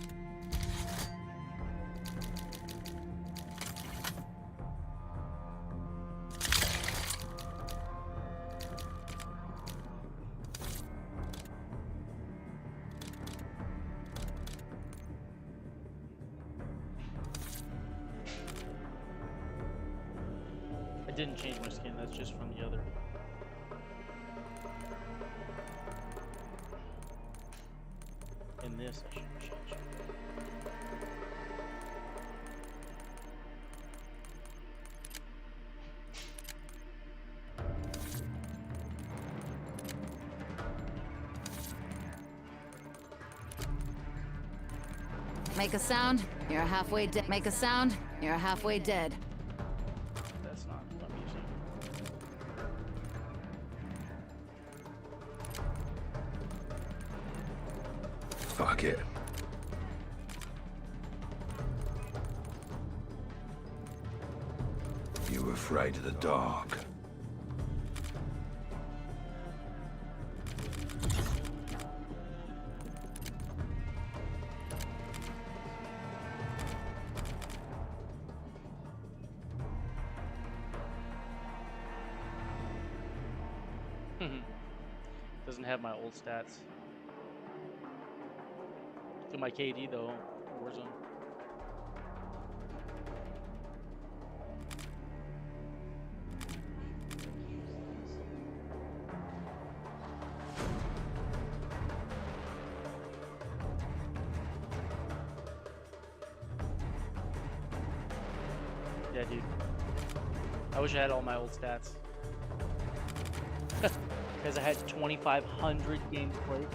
I didn't change my skin, that's just from the other. this, I should change. Make a sound, you're halfway dead. Make a sound, you're halfway dead. That's not what I'm using. Fuck it. You were afraid of the dark. Doesn't have my old stats. Look at my KD though. Warzone. Yeah, dude. I wish I had all my old stats. Because I had 2,500 games played.